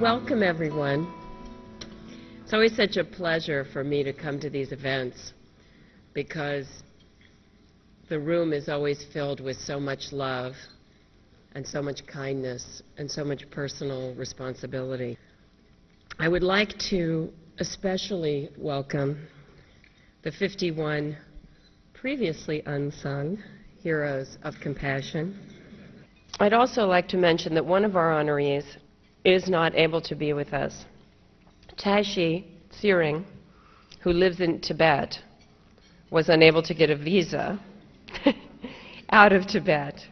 Welcome, everyone. It's always such a pleasure for me to come to these events because the room is always filled with so much love and so much kindness and so much personal responsibility. I would like to especially welcome the 51 previously unsung heroes of compassion. I'd also like to mention that one of our honorees is not able to be with us. Tashi Tsering, who lives in Tibet, was unable to get a visa out of Tibet.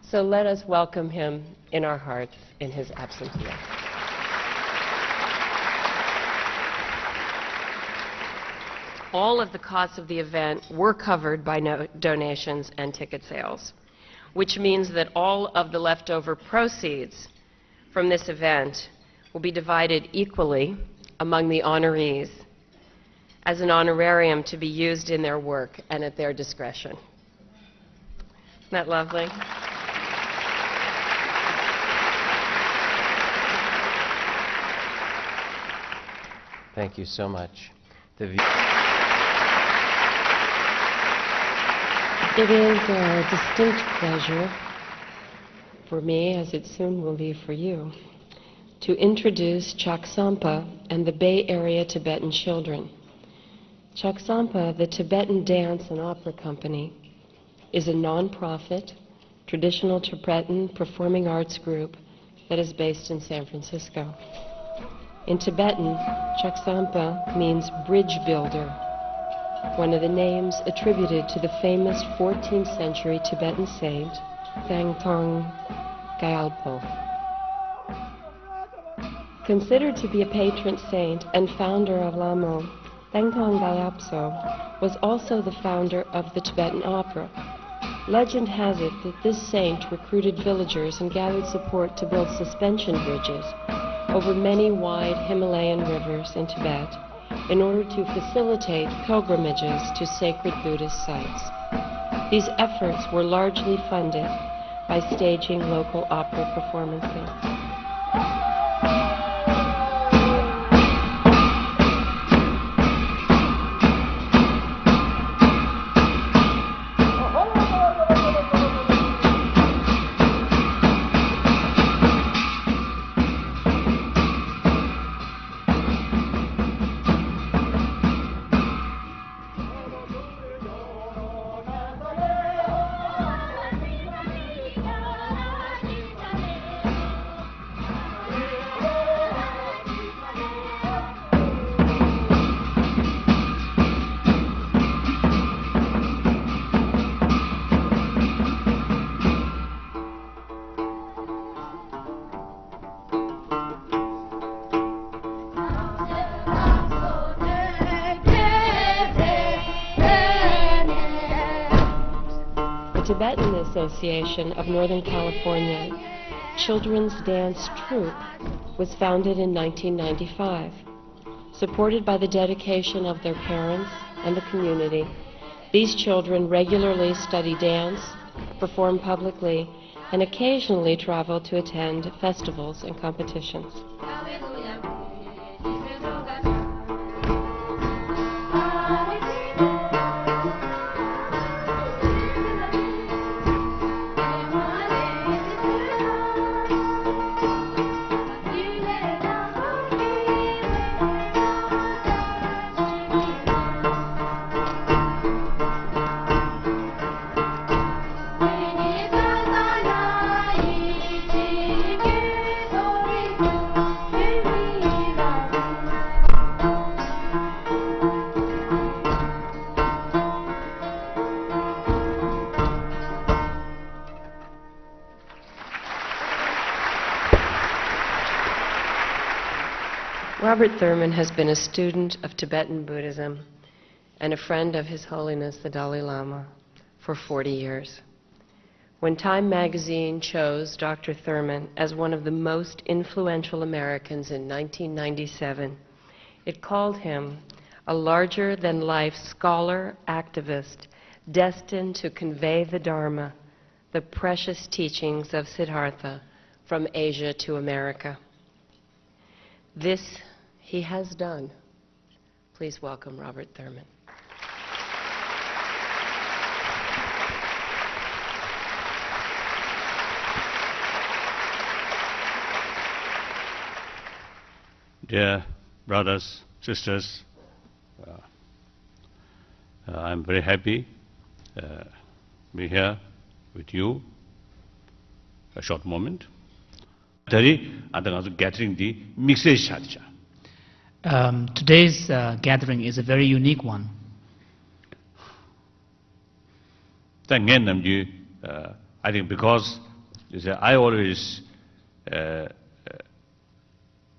So let us welcome him in our hearts in his absence here. All of the costs of the event were covered by donations and ticket sales, which means that all of the leftover proceeds from this event will be divided equally among the honorees as an honorarium to be used in their work and at their discretion. Isn't that lovely? Thank you so much. It is a distinct pleasure for me, as it soon will be for you, to introduce Chaksampa and the Bay Area Tibetan children. Chaksampa, the Tibetan Dance and Opera Company, is a non-profit, traditional Tibetan performing arts group that is based in San Francisco. In Tibetan, Chaksampa means bridge builder, one of the names attributed to the famous 14th century Tibetan saint, Thangtong Gyalpo. Considered to be a patron saint and founder of LatMa, Thangtong Gyalpo was also the founder of the Tibetan opera. Legend has it that this saint recruited villagers and gathered support to build suspension bridges over many wide Himalayan rivers in Tibet in order to facilitate pilgrimages to sacred Buddhist sites. These efforts were largely funded by staging local opera performances. Tibetan Association of Northern California Children's Dance Troupe was founded in 1995. Supported by the dedication of their parents and the community, these children regularly study dance, perform publicly, and occasionally travel to attend festivals and competitions. Robert Thurman has been a student of Tibetan Buddhism and a friend of His Holiness the Dalai Lama for 40 years. When Time magazine chose Dr. Thurman as one of the most influential Americans in 1997, it called him a larger-than-life scholar activist destined to convey the Dharma, the precious teachings of Siddhartha, from Asia to America. This he has done. Please welcome Robert Thurman. Dear brothers, sisters, I'm very happy to be here with you a short moment. Gathering the mixage. Today's gathering is a very unique one. I think because I always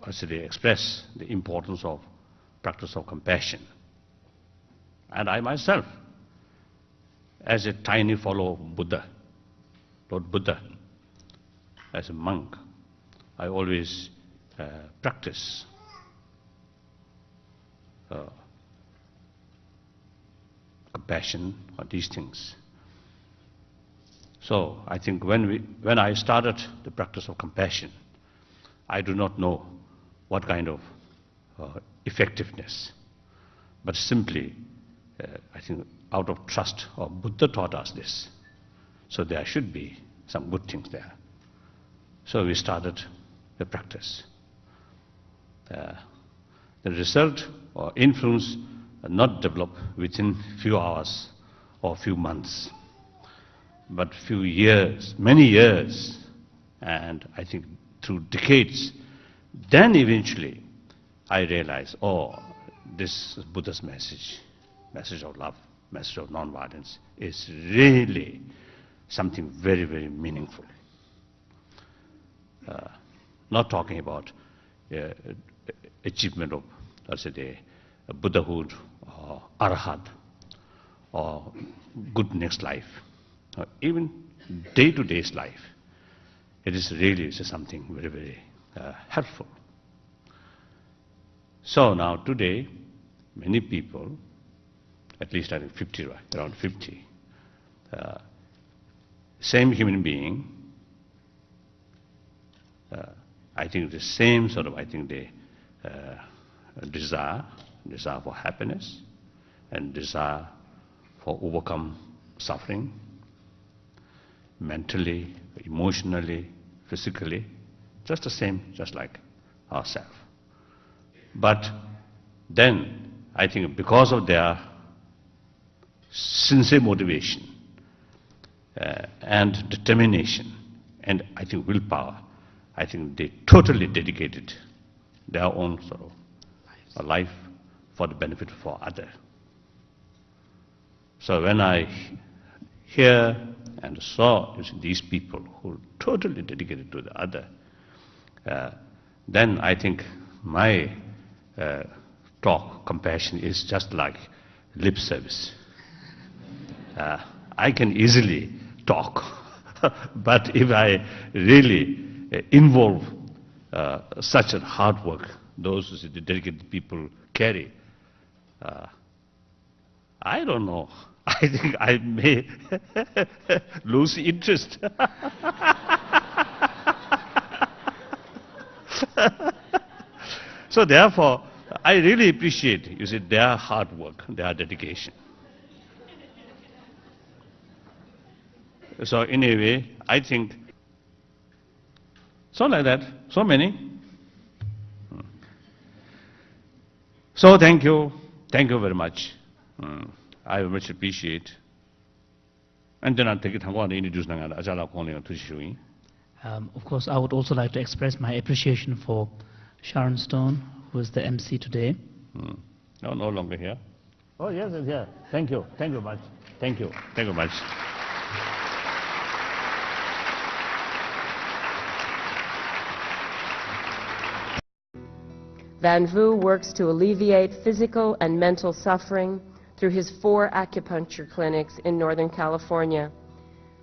express the importance of practice of compassion. And I myself, as a tiny follower of Buddha, Lord Buddha, as a monk, I always practice compassion on these things. So I think when I started the practice of compassion, I do not know what kind of effectiveness, but simply I think out of trust, Buddha taught us this. So there should be some good things there. So we started the practice. The result or influence not develop within few hours or few months, but few years, many years, and I think through decades. Then eventually I realized, oh, this is Buddha's message, message of love, message of non-violence, is really something very, very meaningful. Not talking about achievement of, let's say, Buddhahood or Arhat or good next life, or even day-to-day life. It is really something very, very helpful. So now today, many people, at least I think 50, right, around 50, same human being, I think the same sort of, I think they desire for happiness and desire for overcome suffering, mentally, emotionally, physically, just the same, just like ourselves. But then, I think because of their sincere motivation and determination, and I think willpower, I think they totally dedicated their own sort of life for the benefit for others. So when I hear and saw these people who are totally dedicated to the other, then I think my talk, compassion, is just like lip service. I can easily talk, but if I really involve such a hard work, those the dedicated people carry, I don't know. I think I may lose interest. So therefore, I really appreciate, their hard work, their dedication. So in a way, I think, so like that, so many. So thank you very much. I much appreciate. And then I'll take it and introduce Ajala. Of course, I would also like to express my appreciation for Sharon Stone, who is the MC today. No longer here. Oh yes, it's here. Thank you much. Thank you much. VanVu works to alleviate physical and mental suffering through his 4 acupuncture clinics in Northern California.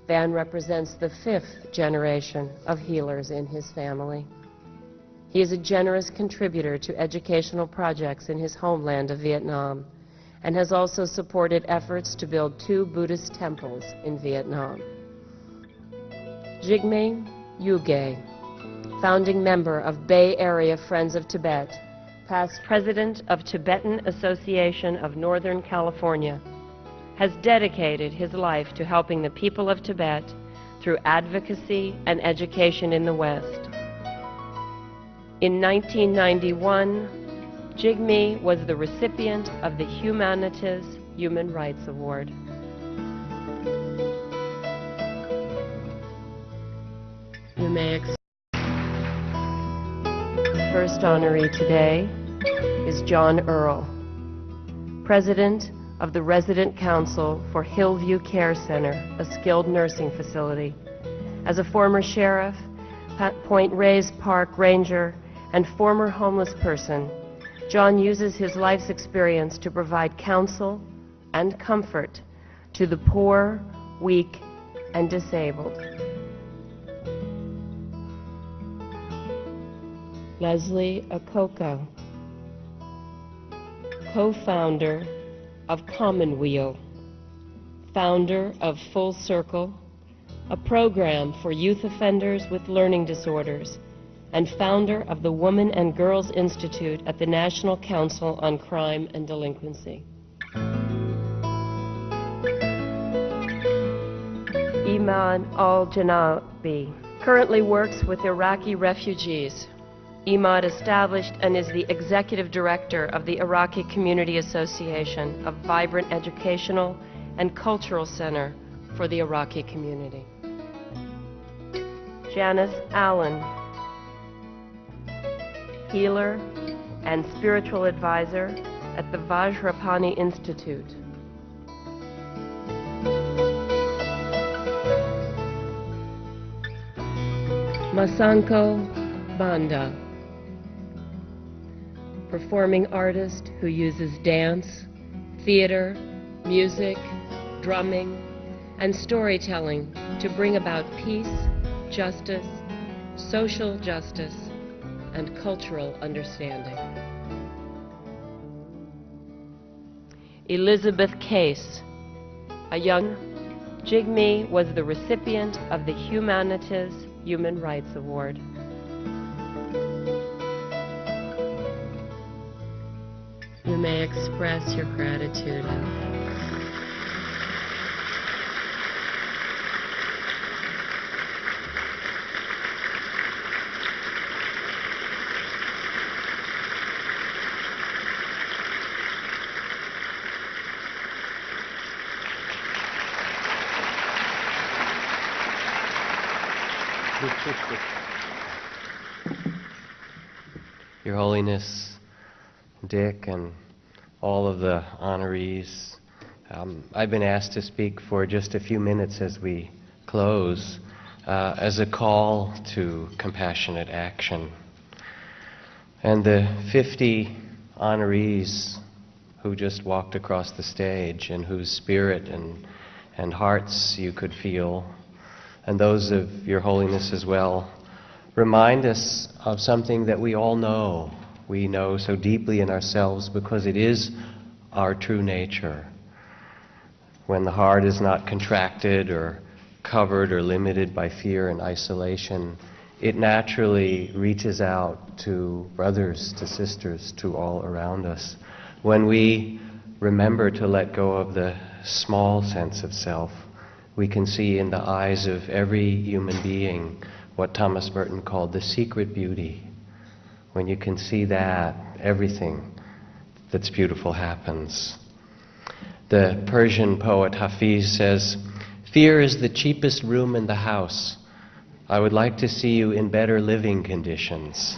Van represents the 5th generation of healers in his family. He is a generous contributor to educational projects in his homeland of Vietnam and has also supported efforts to build 2 Buddhist temples in Vietnam. Jigme Yuge founding member of Bay Area Friends of Tibet, past president of Tibetan Association of Northern California, has dedicated his life to helping the people of Tibet through advocacy and education in the West. In 1991, Jigme was the recipient of the Humanities Human Rights Award. You may accept. First honoree today is John Earl, President of the Resident Council for Hillview Care Center, a skilled nursing facility. As a former sheriff, Point Reyes Park ranger, and former homeless person, John uses his life's experience to provide counsel and comfort to the poor, weak, and disabled. Leslie Akoko, co-founder of Commonweal, founder of Full Circle, a program for youth offenders with learning disorders, and founder of the Women and Girls Institute at the National Council on Crime and Delinquency. Iman Al-Janabi currently works with Iraqi refugees. Imad established and is the executive director of the Iraqi Community Association, a vibrant educational and cultural center for the Iraqi community. Janice Allen, healer and spiritual advisor at the Vajrapani Institute. Masanko Banda, performing artist who uses dance, theater, music, drumming, and storytelling to bring about peace, justice, social justice, and cultural understanding. Elizabeth Case, a young Jigme was the recipient of the Humanities Human Rights Award. You may express your gratitude. Your Holiness, Dick, and all of the honorees, I've been asked to speak for just a few minutes as we close as a call to compassionate action. And the 50 honorees who just walked across the stage and whose spirit and hearts you could feel, and those of Your Holiness as well, remind us of something that we all know. We know so deeply in ourselves because it is our true nature. When the heart is not contracted or covered or limited by fear and isolation, it naturally reaches out to brothers, to sisters, to all around us. When we remember to let go of the small sense of self, we can see in the eyes of every human being what Thomas Merton called the secret beauty. When you can see that, everything that's beautiful happens. The Persian poet Hafiz says, "Fear is the cheapest room in the house. I would like to see you in better living conditions."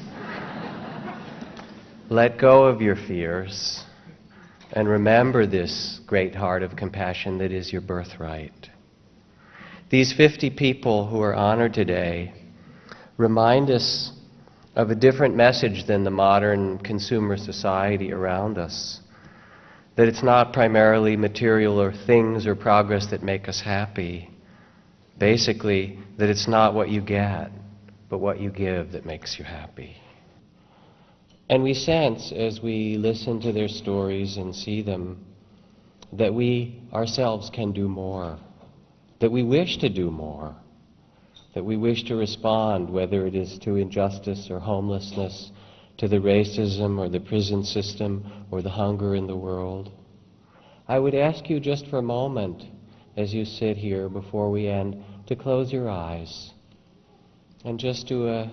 Let go of your fears and remember this great heart of compassion that is your birthright. These 50 people who are honored today remind us of a different message than the modern consumer society around us. That it's not primarily material or things or progress that make us happy. Basically, that it's not what you get, but what you give that makes you happy. And we sense, as we listen to their stories and see them, that we ourselves can do more, that we wish to do more, that we wish to respond, whether it is to injustice or homelessness, to the racism or the prison system or the hunger in the world. I would ask you just for a moment, as you sit here before we end, to close your eyes and just do a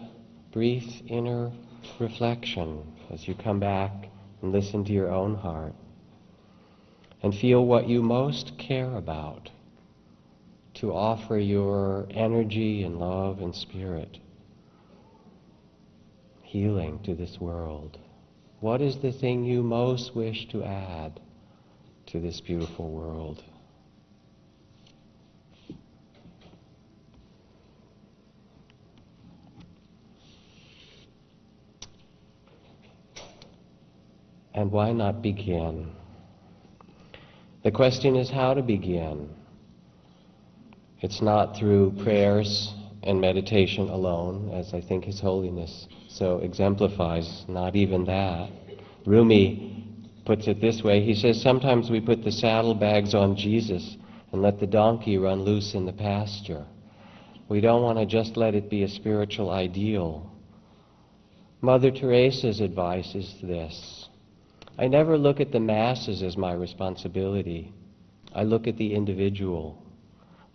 brief inner reflection as you come back and listen to your own heart and feel what you most care about, to offer your energy and love and spirit, healing to this world. What is the thing you most wish to add to this beautiful world? And why not begin? The question is how to begin. It's not through prayers and meditation alone, as I think His Holiness so exemplifies, not even that. Rumi puts it this way. He says, sometimes we put the saddlebags on Jesus and let the donkey run loose in the pasture. We don't want to just let it be a spiritual ideal. Mother Teresa's advice is this: I never look at the masses as my responsibility. I look at the individual.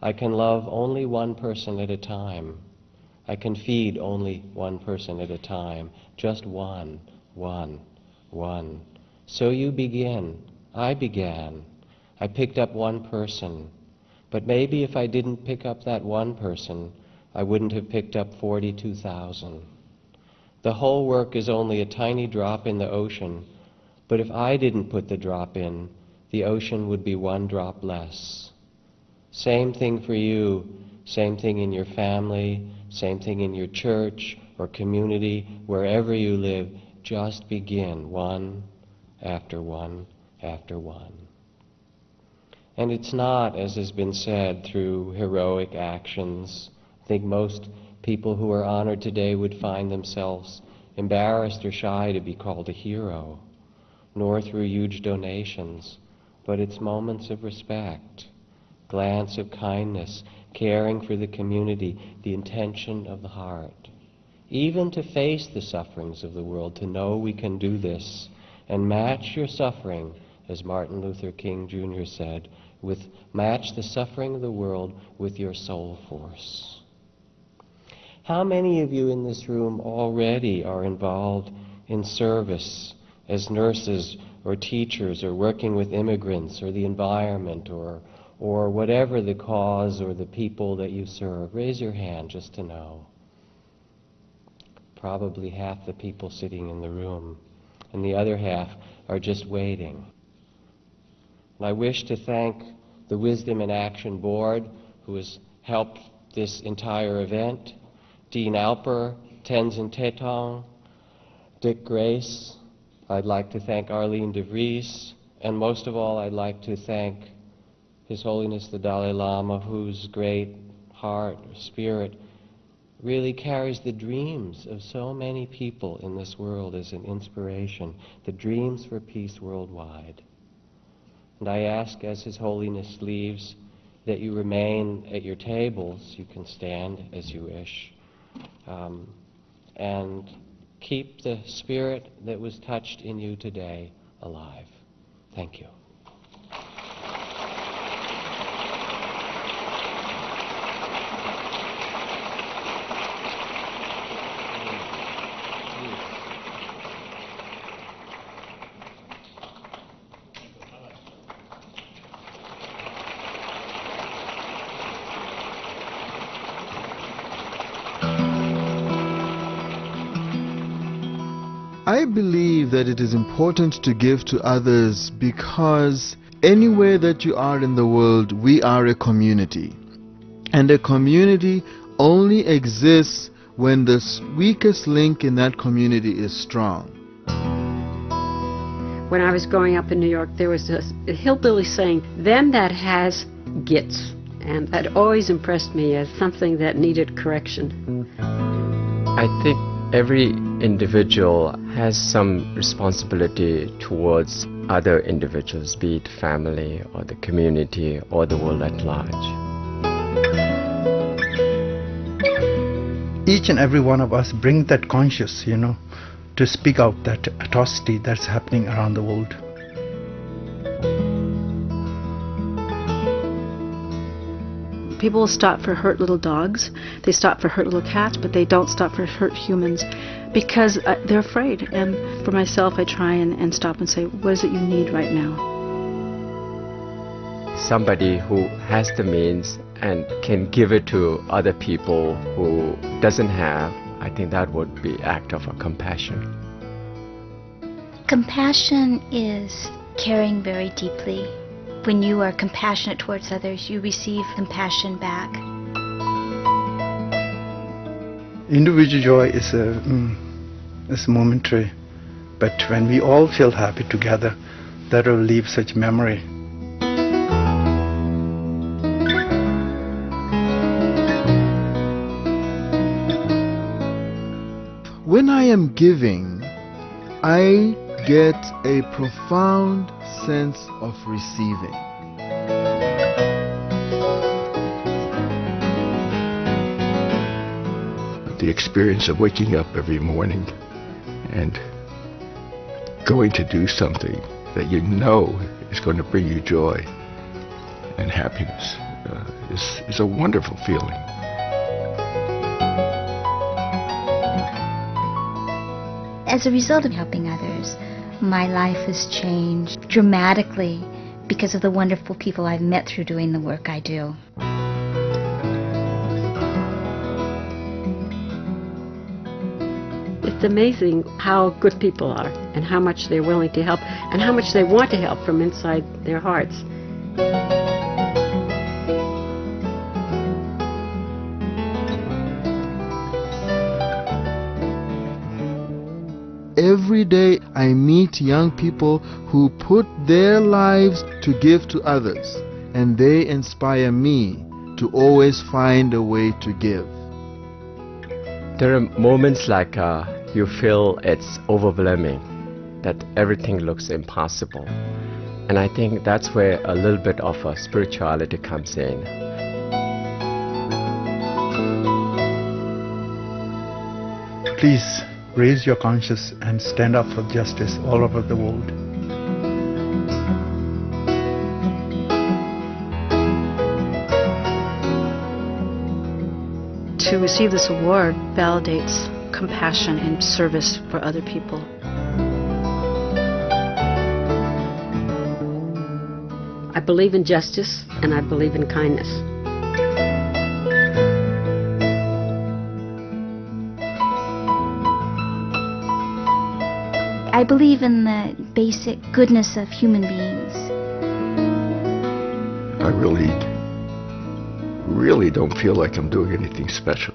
I can love only one person at a time. I can feed only one person at a time. Just one. So you begin. I began. I picked up one person. But maybe if I didn't pick up that one person, I wouldn't have picked up 42,000. The whole work is only a tiny drop in the ocean. But if I didn't put the drop in, the ocean would be one drop less. Same thing for you, same thing in your family, same thing in your church or community, wherever you live. Just begin, one after one after one. And it's not, as has been said, through heroic actions. I think most people who are honored today would find themselves embarrassed or shy to be called a hero, nor through huge donations, but it's moments of respect, glance of kindness, caring for the community, the intention of the heart. Even to face the sufferings of the world, to know we can do this, and match your suffering, as Martin Luther King Jr. said, match the suffering of the world with your soul force. How many of you in this room already are involved in service as nurses or teachers or working with immigrants or the environment or whatever the cause or the people that you serve? Raise your hand just to know. Probably half the people sitting in the room, and the other half are just waiting. And I wish to thank the Wisdom in Action Board, who has helped this entire event, Dean Alper, Tenzin Tetong, Dick Grace. I'd like to thank Arlene DeVries, and most of all, I'd like to thank His Holiness the Dalai Lama, whose great heart, spirit, really carries the dreams of so many people in this world as an inspiration, the dreams for peace worldwide. And I ask, as His Holiness leaves, that you remain at your tables. You can stand as you wish. And keep the spirit that was touched in you today alive. Thank you. I believe that it is important to give to others because anywhere that you are in the world, we are a community. And a community only exists when the weakest link in that community is strong. When I was growing up in New York, there was a hillbilly saying, "Them that has gets." And that always impressed me as something that needed correction. I think every individual has some responsibility towards other individuals, be it family or the community or the world at large. each and every one of us bring that conscious, to speak out that atrocity that's happening around the world. People will stop for hurt little dogs, they stop for hurt little cats, but they don't stop for hurt humans because they're afraid. And for myself, I try and stop and say, what is it you need right now? Somebody who has the means and can give it to other people who doesn't have, I think that would be act of a compassion. Compassion is caring very deeply. When you are compassionate towards others, you receive compassion back. Individual joy is momentary, but when we all feel happy together, that will leave such memory. When I am giving, I get a profound sense of receiving. The experience of waking up every morning and going to do something that you know is going to bring you joy and happiness is a wonderful feeling. As a result of helping others, my life has changed dramatically because of the wonderful people I've met through doing the work I do. It's amazing how good people are and how much they're willing to help and how much they want to help from inside their hearts. Every day I meet young people who put their lives to give to others, and they inspire me to always find a way to give. There are moments like you feel it's overwhelming, that everything looks impossible. And I think that's where a little bit of spirituality comes in. Please raise your conscience and stand up for justice all over the world. To receive this award validates compassion and service for other people. I believe in justice and I believe in kindness. I believe in the basic goodness of human beings. I really don't feel like I'm doing anything special.